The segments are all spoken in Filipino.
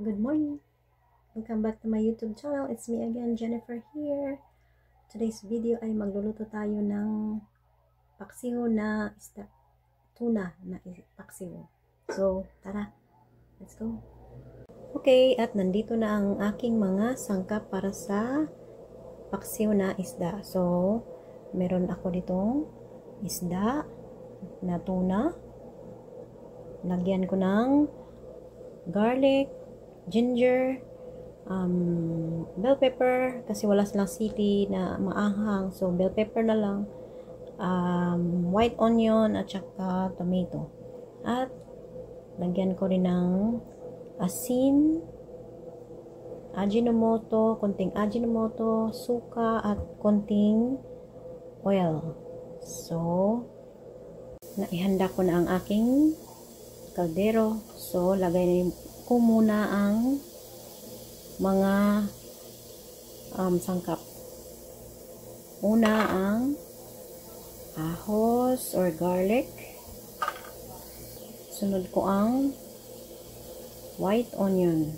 Good morning. Welcome back to my YouTube channel. It's me again, Jennifer here. Today's video ay magluluto tayo ng paksiw na isda. Tuna na paksiw. So, tara. Let's go. Okay, at nandito na ang aking mga sangkap para sa paksiw na isda. So, meron ako ditong isda na tuna. Lagyan ko ng garlic, ginger, bell pepper, kasi wala silang sili na maanghang, so bell pepper na lang, white onion at saka tomato. At lagyan ko rin ng asin, konting ajinomoto, suka at konting oil. So naihanda ko na ang aking kaldero. So lagay ko muna ang mga sangkap. Una ang ahos or garlic. Sunod ko ang white onion.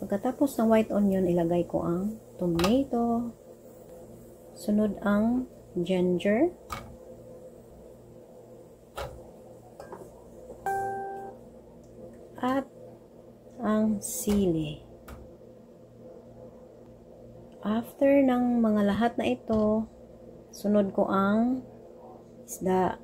Pagkatapos ng white onion, ilagay ko ang tomato. Sunod ang ginger. At ang sili. After ng mga lahat na ito, sunod ko ang isda.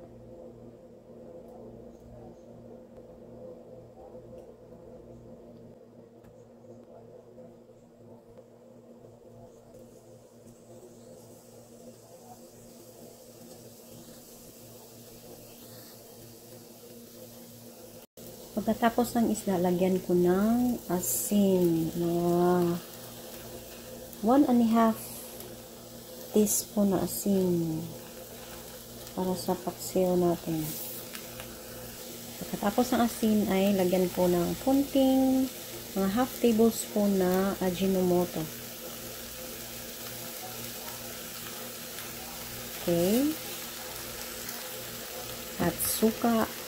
Pagkatapos ng isda, lagyan ko ng asin na 1.5 teaspoon na asin para sa paksiw natin. Pagkatapos ng asin ay lagyan ko ng konting mga half tablespoon na ajinomoto. Okay. At suka.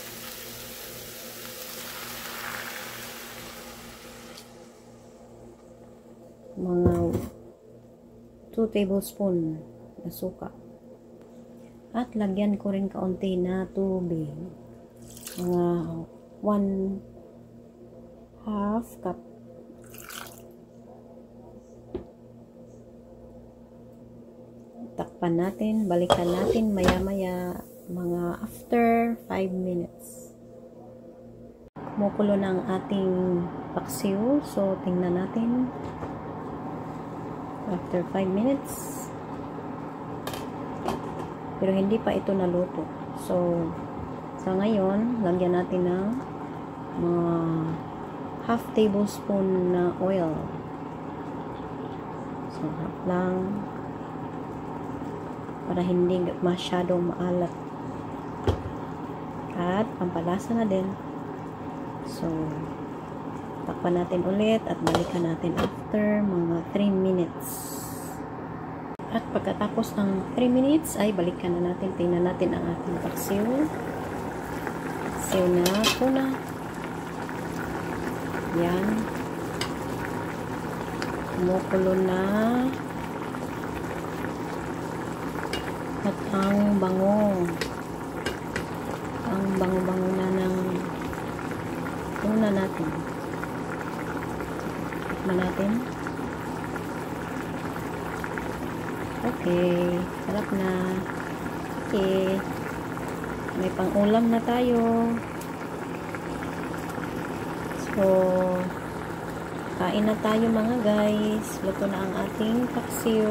Mga 2 tablespoon na suka. At lagyan ko rin kaunti na tubig. Mga 1/2 cup. Takpan natin, balikan natin maya-maya, mga after 5 minutes. Kumukulo ng ating paksiw. So, tingnan natin. After 5 minutes. Pero hindi pa ito naluto. So, sa ngayon, lagyan natin ng mga half tablespoon na oil. So, half lang. Para hindi masyadong maalat. At pampalasa na din. So, takpan natin ulit at balikan natin after mga 3 minutes. At pagkatapos ng 3 minutes ay balikan na natin, tingnan natin ang ating paksiw. Paksiw na tuna. Yan. Kumukulo na. At ang bango. Ang bango-bango na ng tuna natin. Tikman natin. Okay. Sarap na. Okay. May pang-ulam na tayo. So, kain na tayo mga guys. Luto na ang ating paksiw.